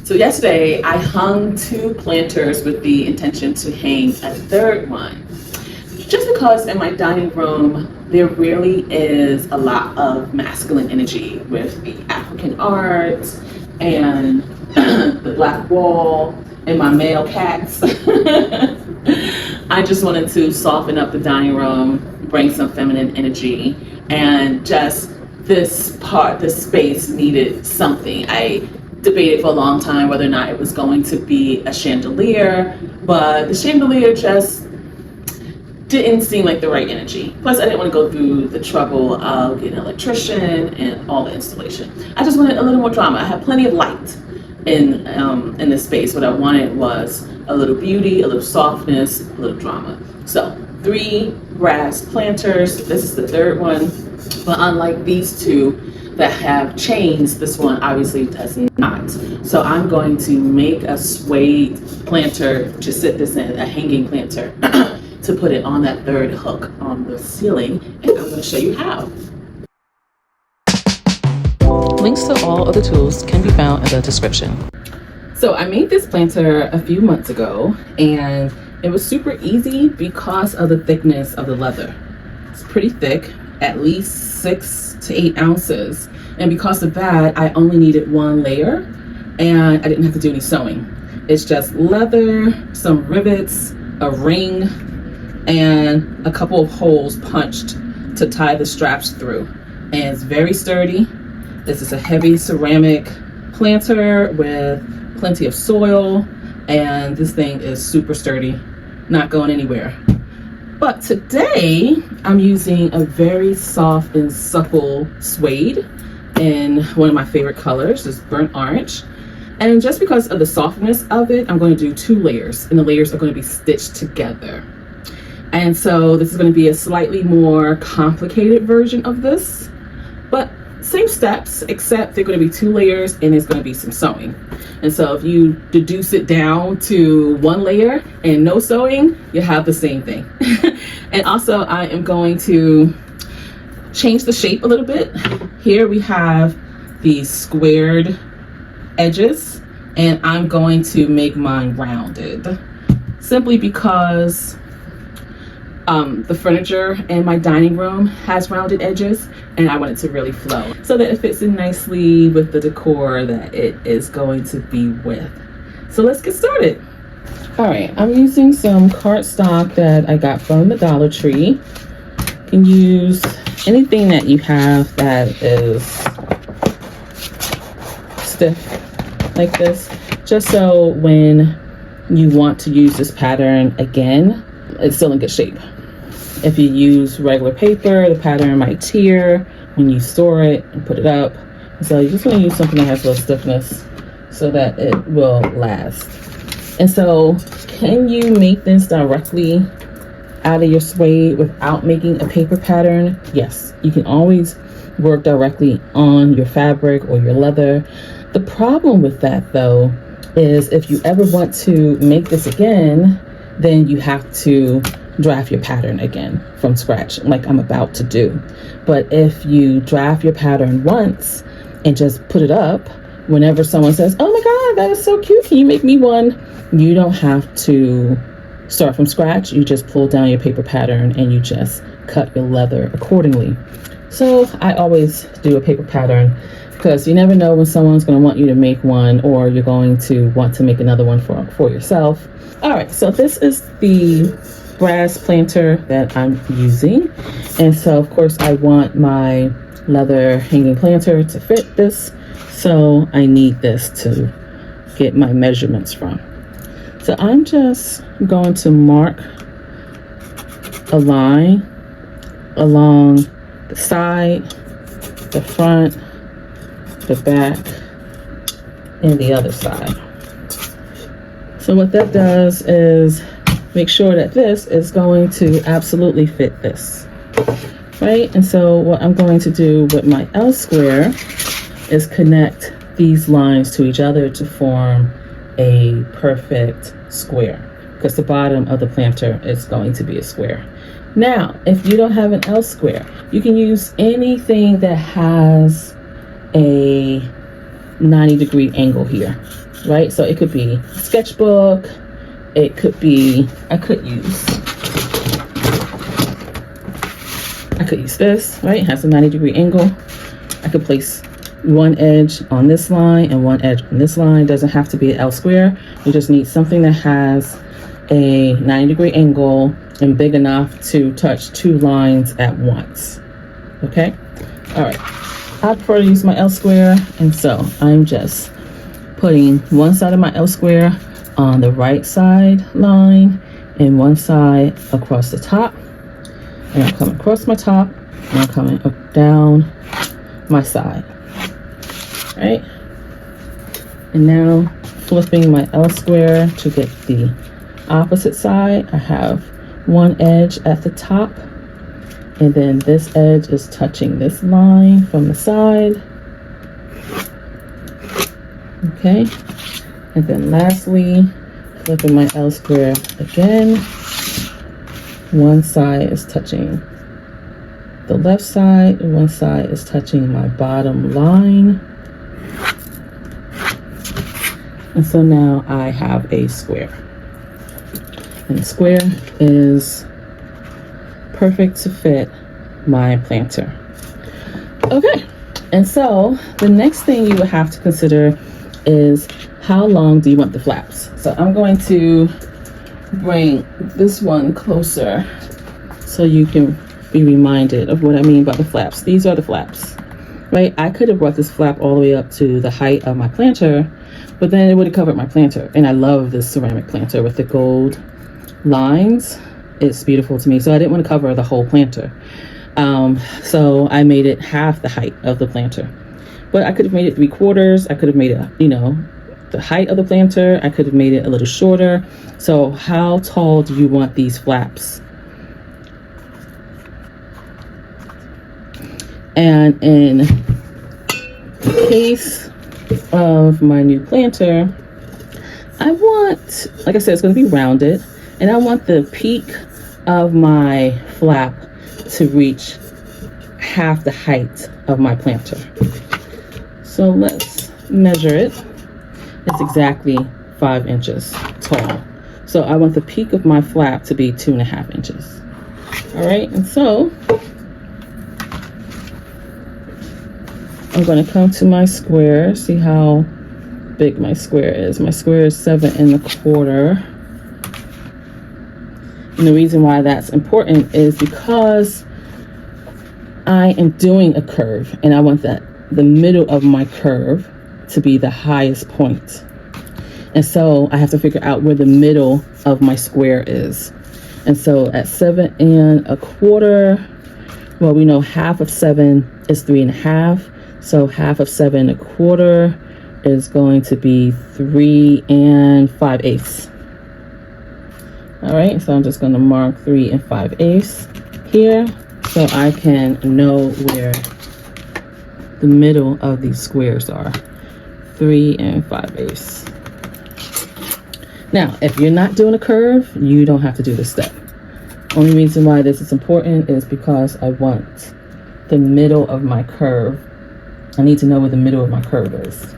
So yesterday I hung 2 planters with the intention to hang a third one. Just because in my dining room there really is a lot of masculine energy with the African art and the black wall and my male cats. I just wanted to soften up the dining room, bring some feminine energy, and just this space needed something. I debated for a long time whether or not it was going to be a chandelier, but the chandelier just didn't seem like the right energy. Plus, I didn't want to go through the trouble of getting an electrician and all the installation. I just wanted a little more drama. I had plenty of light in this space. What I wanted was a little beauty, a little softness, a little drama. So 3 brass planters. This is the third one, but unlike these 2 that have chains, this one obviously does not. So I'm going to make a suede planter to sit this in, a hanging planter, to put it on that 3rd hook on the ceiling, and I'm going to show you how. Links to all of the tools can be found in the description. So I made this planter a few months ago, and it was super easy because of the thickness of the leather. It's pretty thick, at least 6 to 8 ounces. And because of that, I only needed 1 layer, and I didn't have to do any sewing. It's just leather, some rivets, a ring, and a couple of holes punched to tie the straps through. And it's very sturdy. This is a heavy ceramic planter with plenty of soil, and this thing is super sturdy, not going anywhere. But today I'm using a very soft and supple suede in one of my favorite colors, this burnt orange. And just because of the softness of it, I'm going to do 2 layers, and the layers are going to be stitched together. And so this is going to be a slightly more complicated version of this, but same steps, except they're going to be 2 layers and there's going to be some sewing. And so if you deduce it down to 1 layer and no sewing, you have the same thing. And also I am going to change the shape a little bit. Here we have these squared edges, and I'm going to make mine rounded simply because the furniture in my dining room has rounded edges, and I want it to really flow so that it fits in nicely with the decor that it is going to be with. So let's get started. All right, I'm using some cardstock that I got from the Dollar Tree. You can use anything that you have that is stiff like this, just so when you want to use this pattern again, it's still in good shape. If you use regular paper, the pattern might tear when you store it and put it up. So you just want to use something that has a little stiffness so that it will last. And so, can you make this directly out of your suede without making a paper pattern? Yes, you can always work directly on your fabric or your leather. The problem with that, though, is if you ever want to make this again, then you have to draft your pattern again from scratch, like I'm about to do. But if you draft your pattern once and just put it up, whenever someone says, "Oh my God, that is so cute, can you make me one?" You don't have to start from scratch. You just pull down your paper pattern and you just cut your leather accordingly. So I always do a paper pattern because you never know when someone's going to want you to make one, or you're going to want to make another one for yourself. All right, so this is the brass planter that I'm using, and so of course I want my leather hanging planter to fit this, so I need this to get my measurements from. So I'm just going to mark a line along the side, the front, the back, and the other side. So what that does is make sure that this is going to absolutely fit this, right? And so what I'm going to do with my L square is connect these lines to each other to form a perfect square, because the bottom of the planter is going to be a square. Now, if you don't have an L square, you can use anything that has a 90-degree angle here, right? So it could be sketchbook, it could be, I could use this, right? It has a 90-degree angle. I could place one edge on this line and one edge on this line. It doesn't have to be an L square. You just need something that has a 90-degree angle and big enough to touch two lines at once. Okay? All right. I prefer to use my L square, and so I'm just putting one side of my L square on the right side line and one side across the top. And I'm coming across my top and I'm coming down my side. Right? And now flipping my L square to get the opposite side. I have one edge at the top, and then this edge is touching this line from the side. Okay, and then lastly, flipping my L square again. One side is touching the left side, and one side is touching my bottom line. And so now I have a square. And the square is perfect to fit my planter. Okay, and so the next thing you would have to consider is how long do you want the flaps? So I'm going to bring this one closer so you can be reminded of what I mean by the flaps. These are the flaps, right? I could have brought this flap all the way up to the height of my planter, but then it would have covered my planter. And I love this ceramic planter with the gold lines. It's beautiful to me. So I didn't want to cover the whole planter. So I made it half the height of the planter. But I could have made it 3/4. I could have made it, you know, the height of the planter. I could have made it a little shorter. So how tall do you want these flaps? And in the case of my new planter, I want, like I said, it's going to be rounded, and I want the peak of my flap to reach half the height of my planter. So let's measure it. It's exactly 5 inches tall. So I want the peak of my flap to be 2.5 inches. All right, and so I'm going to come to my square, see how big my square is. My square is 7 1/4. And the reason why that's important is because I am doing a curve, and I want the middle of my curve to be the highest point. And so I have to figure out where the middle of my square is. And so at 7 1/4, well, we know half of 7 is 3.5. So half of 7 1/4 is going to be 3 5/8. All right, so I'm just going to mark 3 5/8 here so I can know where the middle of these squares are. 3 5/8. Now, if you're not doing a curve, you don't have to do this step. Only reason why this is important is because I want the middle of my curve. I need to know where the middle of my curve is.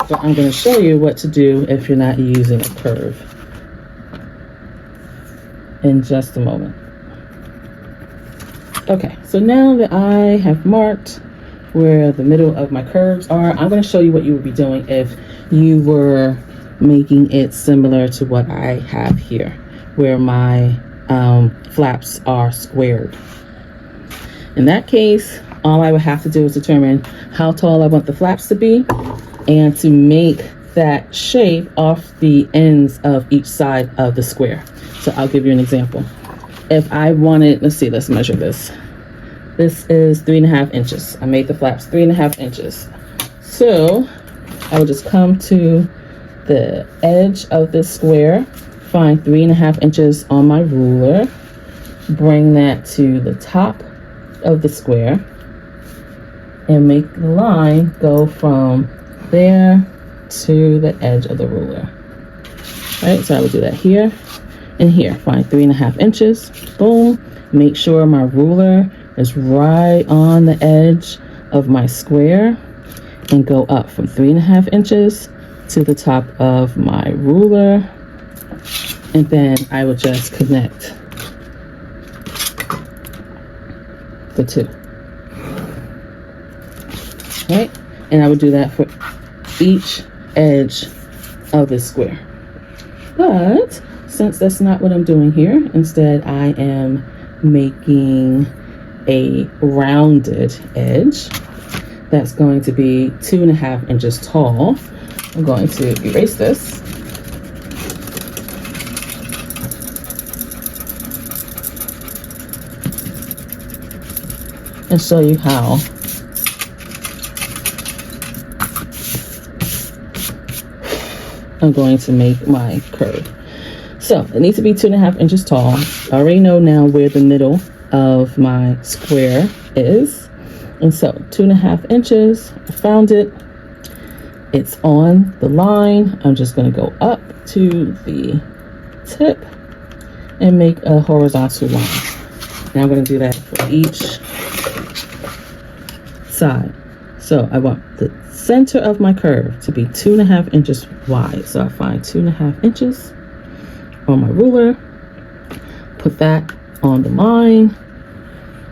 So I'm going to show you what to do if you're not using a curve in just a moment. Okay, so now that I have marked where the middle of my curves are, I'm going to show you what you would be doing if you were making it similar to what I have here, where my flaps are squared. In that case, all I would have to do is determine how tall I want the flaps to be and to make that shape off the ends of each side of the square. So I'll give you an example. If I wanted, let's see, let's measure this. This is 3.5 inches. I made the flaps 3.5 inches. So I will just come to the edge of this square, find 3.5 inches on my ruler, bring that to the top of the square, and make the line go from there to the edge of the ruler. All right, so I will do that here and here. Find 3.5 inches, boom. Make sure my ruler is right on the edge of my square. and go up from 3.5 inches to the top of my ruler, and then I will just connect the two. Right? And I would do that for each edge of this square. But since that's not what I'm doing here, instead I am making a rounded edge that's going to be 2.5 inches tall. I'm going to erase this. And show you how I'm going to make my curve. So it needs to be 2.5 inches tall. I already know now where the middle of my square is. And so 2.5 inches, I found it. It's on the line. I'm just going to go up to the tip and make a horizontal line. Now I'm going to do that for each side. So I want the center of my curve to be 2.5 inches wide. So I find 2.5 inches on my ruler, put that on the line,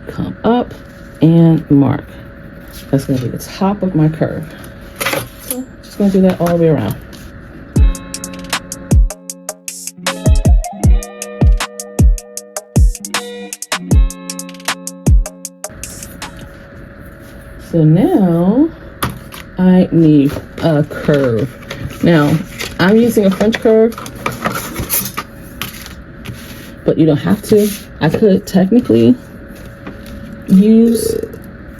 come up and mark. That's going to be the top of my curve. So just going to do that all the way around. So now I need a curve. Now I'm using a French curve, but you don't have to. I could technically use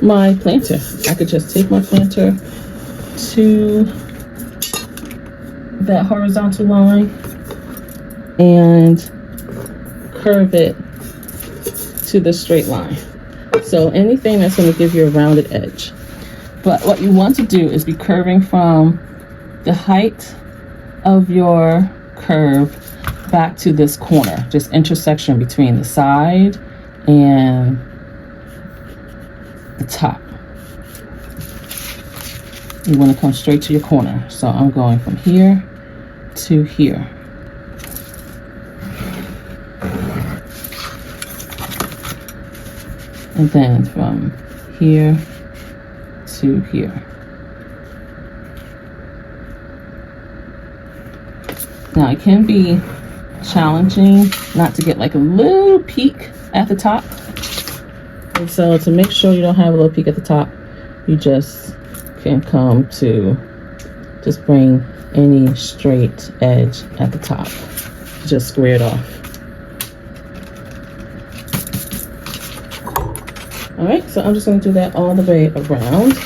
my planter. I could just take my planter to that horizontal line and curve it to the straight line. So anything that's going to give you a rounded edge. But what you want to do is be curving from the height of your curve back to this corner, just intersection between the side and the top. You want to come straight to your corner. So I'm going from here to here. And then from here to here. Now it can be challenging not to get like a little peak at the top. And so to make sure you don't have a little peak at the top, you just can come to just bring any straight edge at the top. Just square it off. All right, so I'm just going to do that all the way around.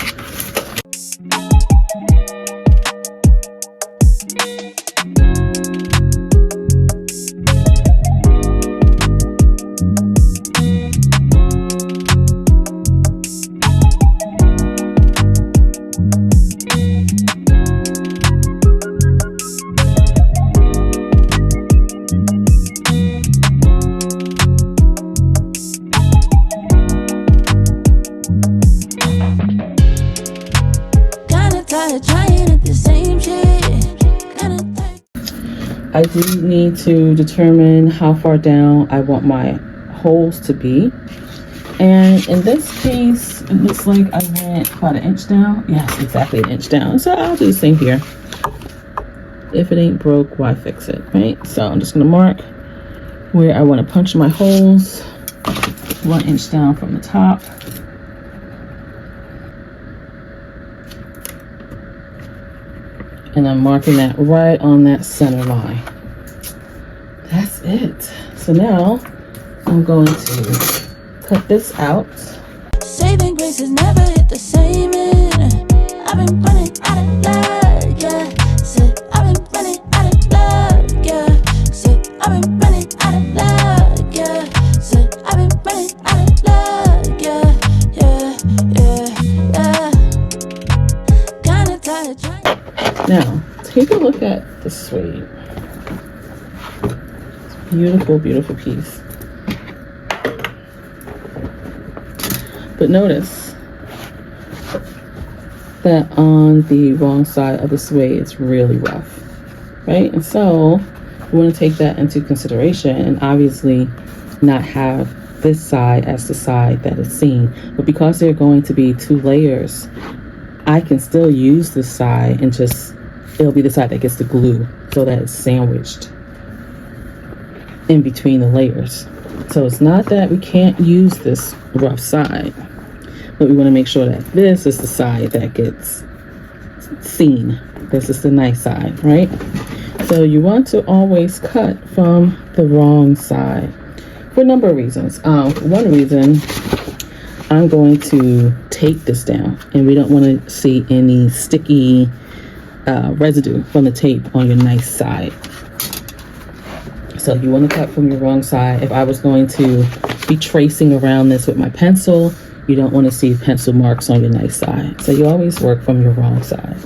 I do need to determine how far down I want my holes to be. And in this case, it looks like I went about 1 inch down. Yes, exactly 1 inch down. So I'll do the same here. If it ain't broke, why fix it, right? So I'm just gonna mark where I want to punch my holes. 1 inch down from the top. And I'm marking that right on that center line. That's it. So now I'm going to cut this out. Saving grace has never hit the same in. I've been running out of luck, yeah. Said I've been running out of luck, yeah. Said I've been running out of luck, yeah. Said I've been running out of luck, yeah. Kinda tired trying. Now, take a look at the suede. It's a beautiful, beautiful piece. But notice that on the wrong side of the suede it's really rough, right? And so we want to take that into consideration and obviously not have this side as the side that is seen. But because there are going to be 2 layers, I can still use this side and just, it'll be the side that gets the glue so that it's sandwiched in between the layers. So it's not that we can't use this rough side, but we want to make sure that this is the side that gets seen. This is the nice side, right? So you want to always cut from the wrong side for a number of reasons. One reason, I'm going to tape this down, and we don't want to see any sticky residue from the tape on your nice side. So you want to cut from your wrong side. If I was going to be tracing around this with my pencil, you don't want to see pencil marks on your nice side. So you always work from your wrong side.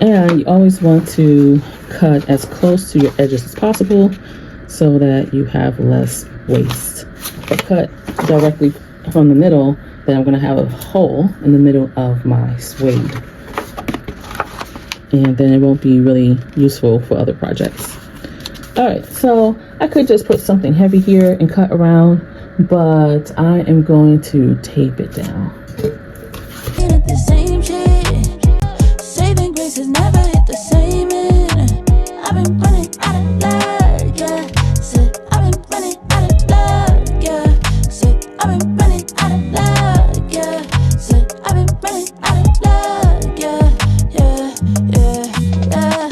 And you always want to cut as close to your edges as possible so that you have less waste. If I cut directly from the middle, then I'm going to have a hole in the middle of my suede. And then it won't be really useful for other projects. All right, so I could just put something heavy here and cut around, but I am going to tape it down. At the same shit, saving grace has never hit the same end. I've been running out of luck, yeah. Said I've been running out of luck, yeah. Said I've been running out of luck, yeah. Said I've been running out of luck, yeah, yeah, yeah, yeah.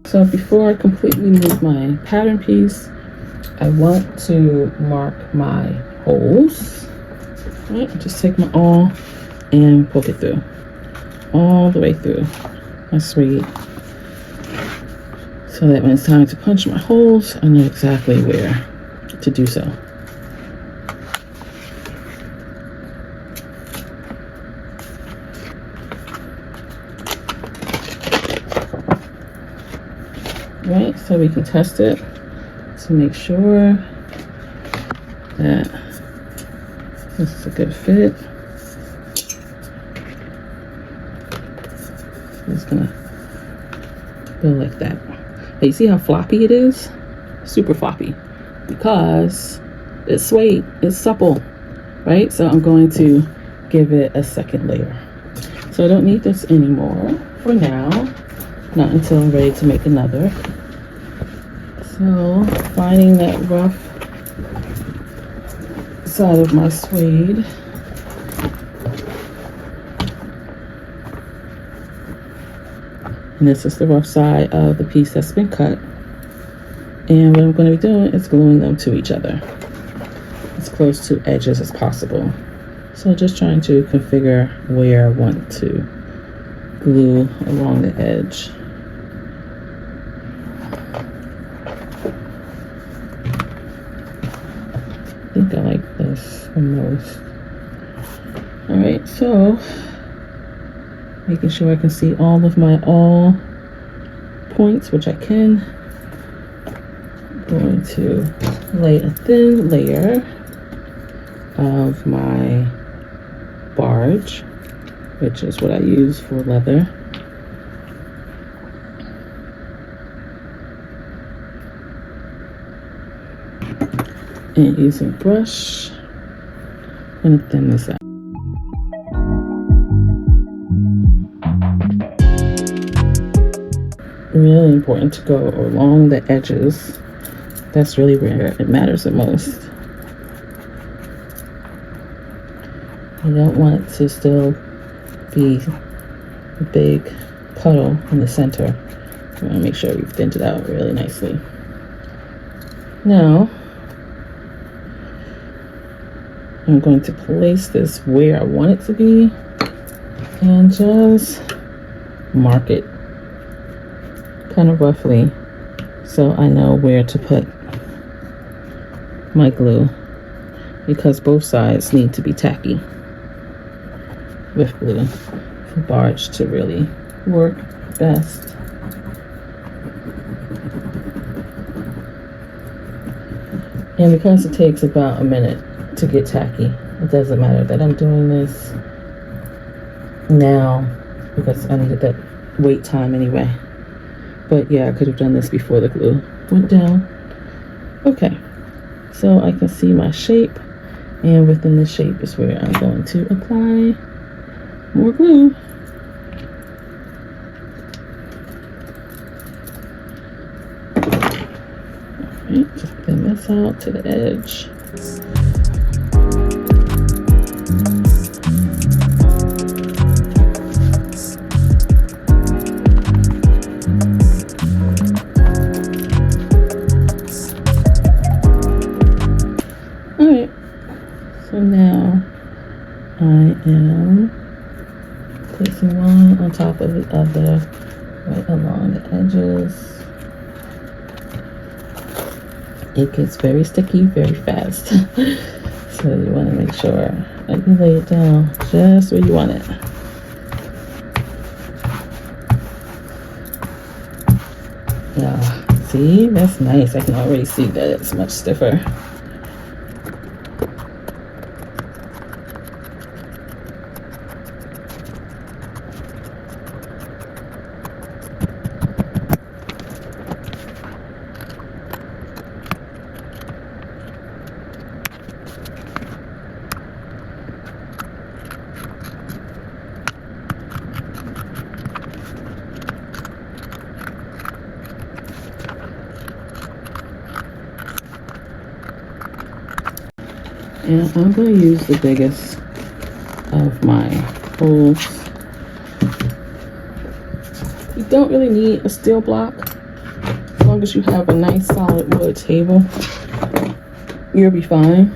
So before I completely move my pattern piece, I want to mark my holes. All right, just take my awl and poke it through, all the way through my suede, so that when it's time to punch my holes, I know exactly where to do so. Right, so we can test it to make sure that this is a good fit. It's gonna go like that. But you see how floppy it is? Super floppy, because it's suede, it's supple, right? So I'm going to give it a second layer. So I don't need this anymore for now, not until I'm ready to make another. So finding that rough side of my suede, and this is the rough side of the piece that's been cut. And what I'm going to be doing is gluing them to each other as close to edges as possible. So just trying to configure where I want to glue along the edge. I think I like this the most. All right, so making sure I can see all of my awl points, which I can. I'm going to lay a thin layer of my barge, which is what I use for leather. And using a brush, I'm gonna thin this out. Really important to go along the edges. That's really where it matters the most. You don't want it to still be a big puddle in the center. You want to make sure you've thinned it out really nicely. Now, I'm going to place this where I want it to be and just mark it kind of roughly so I know where to put my glue, because both sides need to be tacky with glue for barge to really work best. And because it takes about a minute to get tacky, it doesn't matter that I'm doing this now because I needed that wait time anyway. But yeah, I could have done this before the glue went down. Okay, so I can see my shape, and within the shape is where I'm going to apply more glue. Alright, just thin this out to the edge. Alright, so now I am placing one on top of the other right along the edges. It gets very sticky very fast. So you want to make sure that you lay it down just where you want it. Yeah, see, that's nice. I can already see that it's much stiffer. And I'm going to use the biggest of my holes. You don't really need a steel block. As long as you have a nice solid wood table, you'll be fine.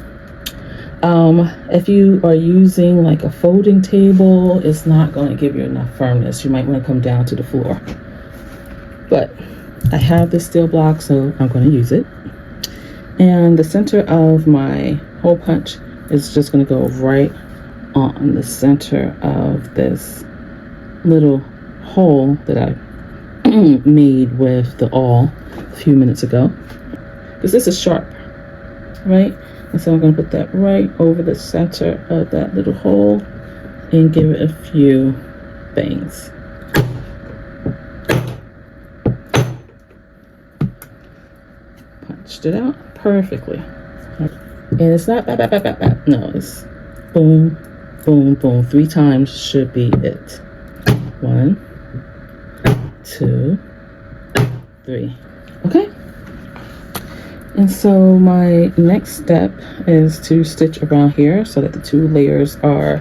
If you are using like a folding table, it's not going to give you enough firmness. You might want to come down to the floor. But I have this steel block, so I'm going to use it. And the center of my hole punch is just going to go right on the center of this little hole that I made with the awl a few minutes ago, because this is sharp, right? And so I'm going to put that right over the center of that little hole and give it a few bangs. Punched it out perfectly. And it's not bap, bap, bap, bap, bap. No, it's boom, boom, boom. 3 times should be it. 1, 2, 3. Okay. And so my next step is to stitch around here so that the 2 layers are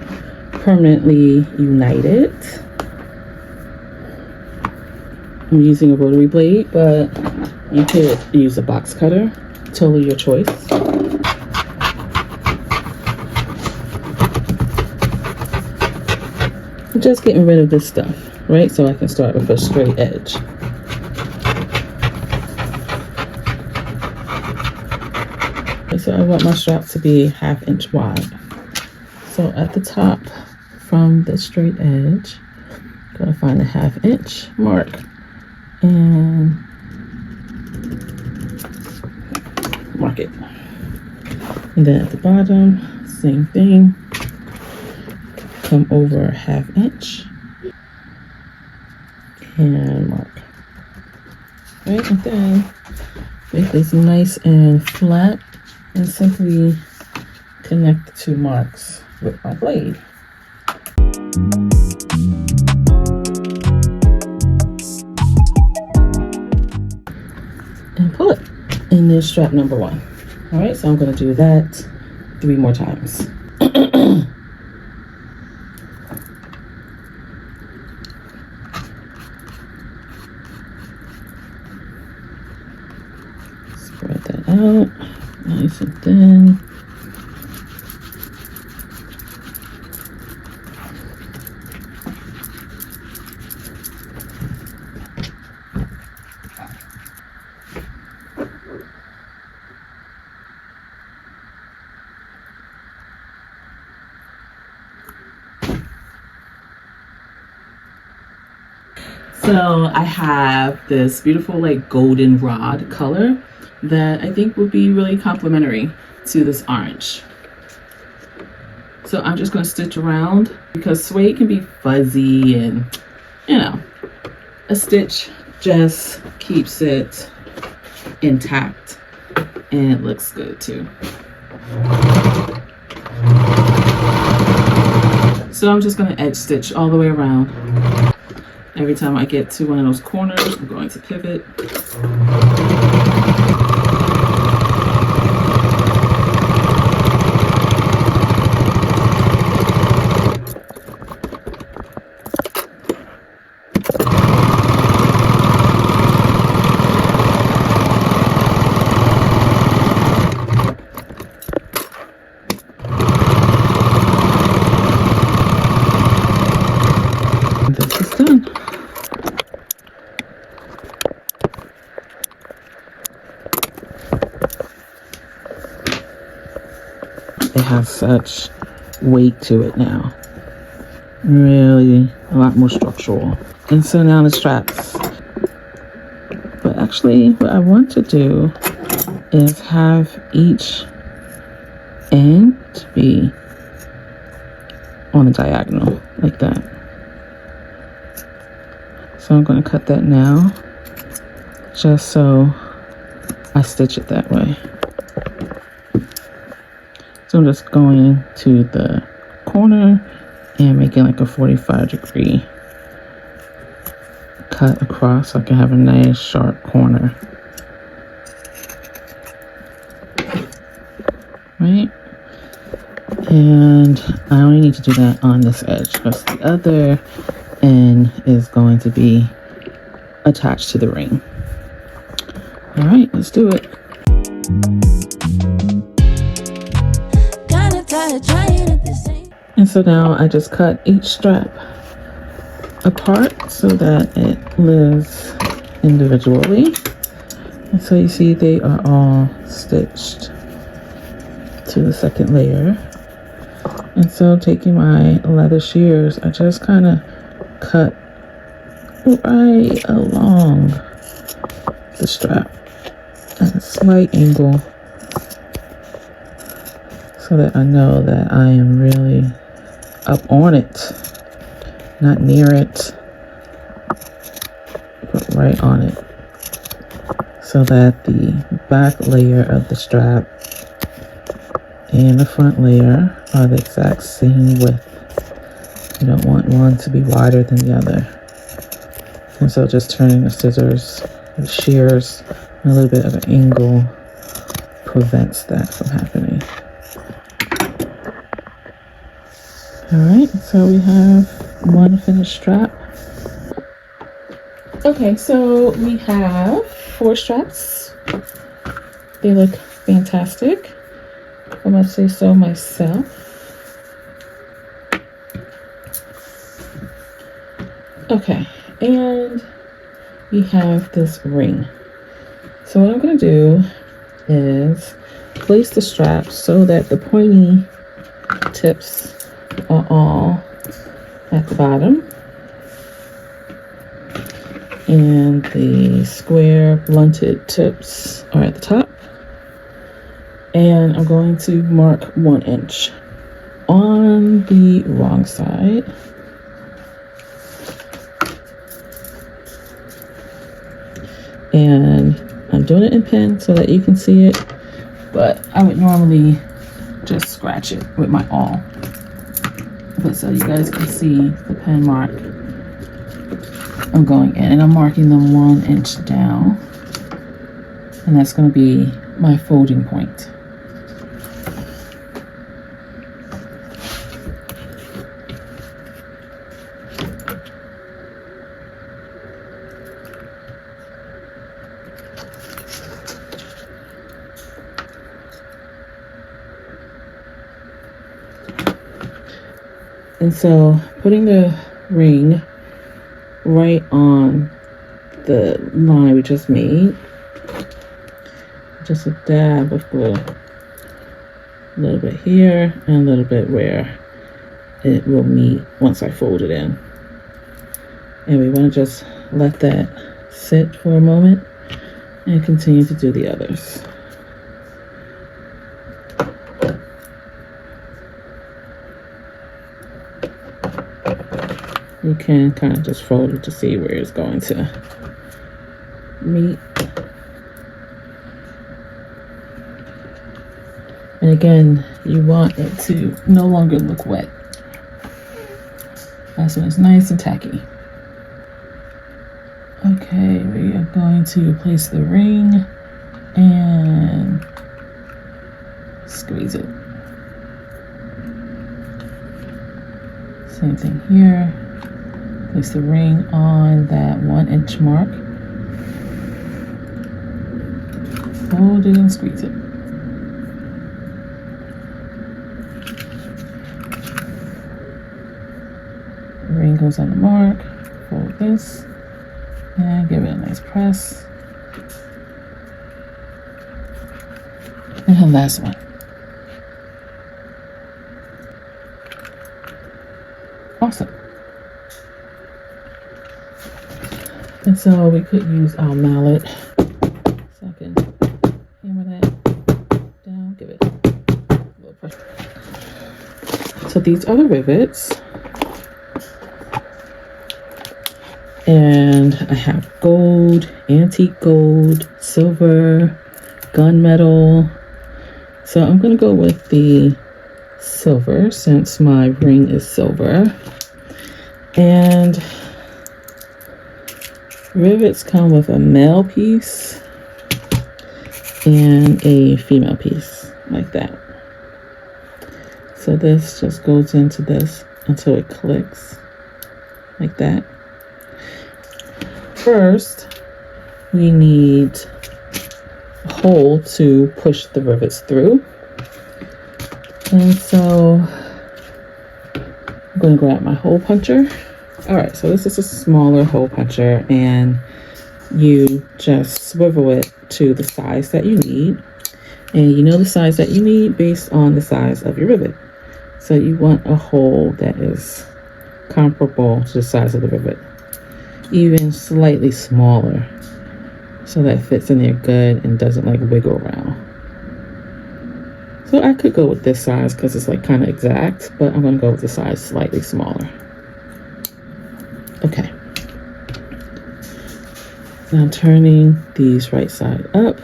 permanently united. I'm using a rotary blade, but you could use a box cutter. Totally your choice. I'm just getting rid of this stuff, right? So I can start with a straight edge. Okay, so I want my strap to be 1/2 inch wide. So at the top from the straight edge, I'm gonna find the 1/2 inch mark and mark it. And then at the bottom, same thing. Come over 1/2 inch and mark. Right, and then make this nice and flat and simply connect the 2 marks with my blade. And pull it. And there's strap number 1. All right, so I'm going to do that 3 more times. Spread that out nice and thin. So I have this beautiful like golden rod color that I think would be really complementary to this orange. So I'm just going to stitch around because suede can be fuzzy and, you know, a stitch just keeps it intact and it looks good too. So I'm just going to edge stitch all the way around. Every time I get to one of those corners, I'm going to pivot. This is done. It has such weight to it now. Really a lot more structural. And so now the straps. But actually what I want to do is have each end be on a diagonal like that. So I'm going to cut that now just so I stitch it that way. So I'm just going to the corner and making like a 45-degree cut across so I can have a nice sharp corner. Right? And I only need to do that on this edge because the other end is going to be attached to the ring. All right, let's do it. And so now I just cut each strap apart so that it lives individually. And so you see they are all stitched to the second layer. And so taking my leather shears, I just kind of cut right along the strap at a slight angle so that I know that I am really up on it, not near it, but right on it, so that the back layer of the strap and the front layer are the exact same width. You don't want one to be wider than the other. And so just turning the scissors, the shears, a little bit of an angle prevents that from happening. All right, so we have one finished strap. Okay, so we have 4 straps. They look fantastic, if I must say so myself. Okay, and we have this ring. So what I'm going to do is place the straps so that the pointy tips are all at the bottom and the square blunted tips are at the top. And I'm going to mark 1 inch on the wrong side. And I'm doing it in pen so that you can see it, but I would normally just scratch it with my awl. But so you guys can see the pen mark, I'm going in and I'm marking them 1 inch down, and that's going to be my folding point. And so putting the ring right on the line we just made, just a dab of glue, a little bit here and a little bit where it will meet once I fold it in. And we want to just let that sit for a moment and continue to do the others. You can kind of just fold it to see where it's going to meet. And again, you want it to no longer look wet. That's when it's nice and tacky. Okay, we are going to place the ring and squeeze it. Same thing here. Place the ring on that 1 inch mark. Hold it and squeeze it. The ring goes on the mark. Fold this and give it a nice press. And the last one. Awesome. And so we could use our mallet. So I can hammer that down, give it a little pressure. So these are the rivets. And I have gold, antique gold, silver, gunmetal. So I'm going to go with the silver since my ring is silver. And rivets come with a male piece and a female piece like that. So this just goes into this until it clicks like that. First, we need a hole to push the rivets through. And so I'm going to grab my hole puncher. All right, so this is a smaller hole puncher, and you just swivel it to the size that you need. And you know the size that you need based on the size of your rivet. So you want a hole that is comparable to the size of the rivet, even slightly smaller, so that it fits in there good and doesn't like wiggle around. So I could go with this size because it's like kind of exact, but I'm going to go with the size slightly smaller. Okay. Now turning these right side up,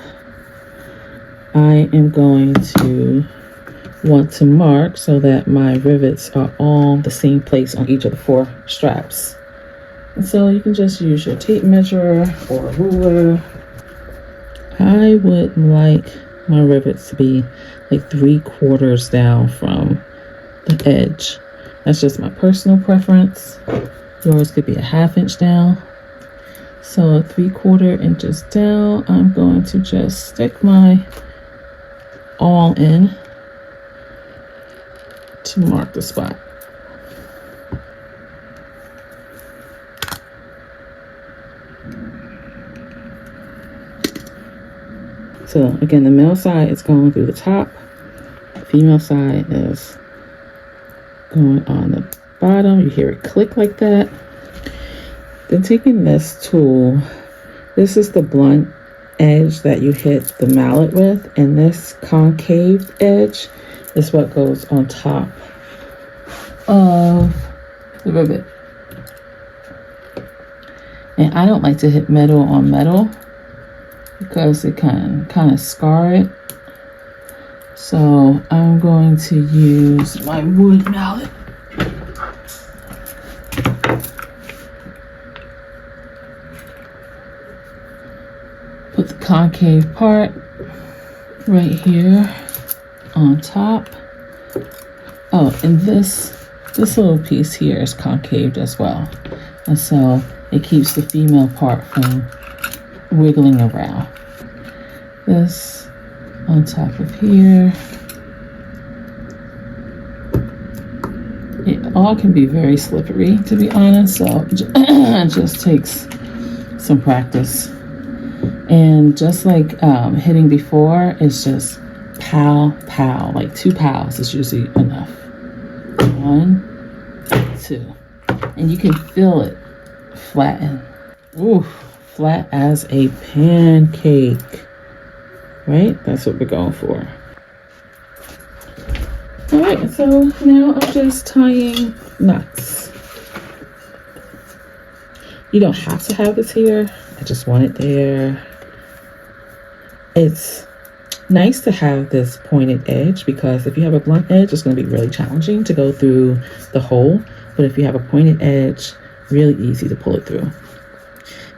I am going to want to mark so that my rivets are all the same place on each of the 4 straps. And so you can just use your tape measure or a ruler. I would like my rivets to be like 3/4 down from the edge. That's just my personal preference. Yours could be a 1/2 inch down. So 3/4 inches down, I'm going to just stick my awl in to mark the spot. So again, the male side is going through the top. The female side is going on the bottom. You hear it click like that. Then taking this tool, this is the blunt edge that you hit the mallet with, and this concave edge is what goes on top of the rivet. And I don't like to hit metal on metal because it can kind of scar it. So I'm going to use my wood mallet. Put the concave part right here on top. Oh, and this little piece here is concaved as well. And so it keeps the female part from wiggling around. This on top of here. It all can be very slippery, to be honest, so it just takes some practice. And just like hitting before, it's just pow, pow, like 2 pows is usually enough. 1, 2. And you can feel it flatten. Ooh, flat as a pancake. Right? That's what we're going for. All right, so now I'm just tying knots. You don't have to have this here. I just want it there. It's nice to have this pointed edge because if you have a blunt edge, it's going to be really challenging to go through the hole. But if you have a pointed edge, really easy to pull it through.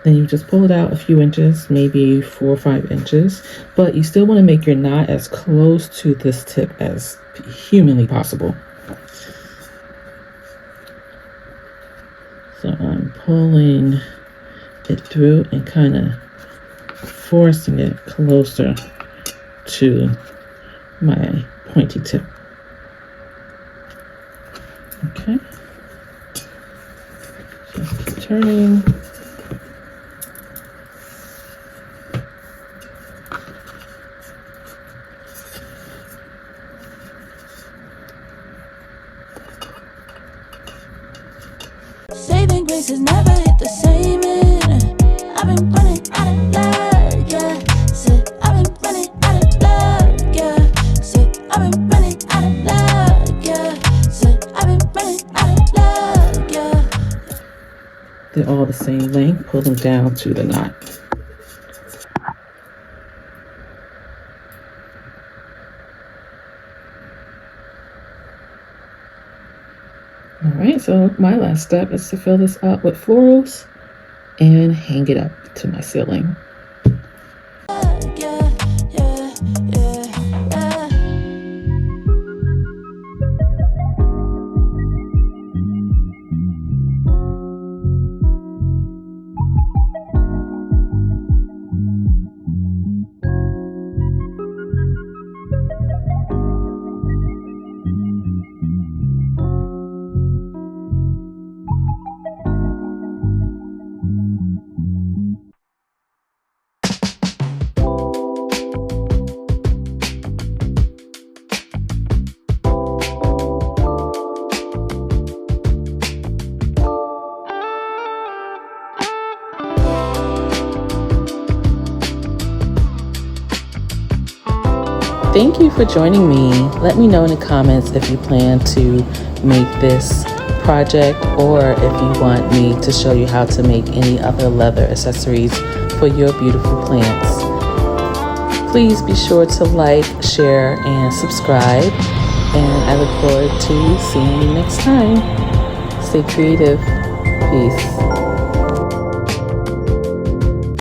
Then you just pull it out a few inches, maybe 4 or 5 inches, but you still want to make your knot as close to this tip as humanly possible. So I'm pulling it through and kind of forcing it closer to my pointy tip. Okay. Just keep turning. Saving grace has never hit the same in. I've been running out of luck, yeah. Said I've been running out of luck, yeah. Said I've been running out of luck, yeah. Said I've been running out of luck, yeah. They're all the same length. Pull them down to the knot. All right, so my last step is to fill this up with florals and hang it up to my ceiling. Thank you for joining me. Let me know in the comments if you plan to make this project or if you want me to show you how to make any other leather accessories for your beautiful plants. Please be sure to like, share, and subscribe. And I look forward to seeing you next time. Stay creative. Peace.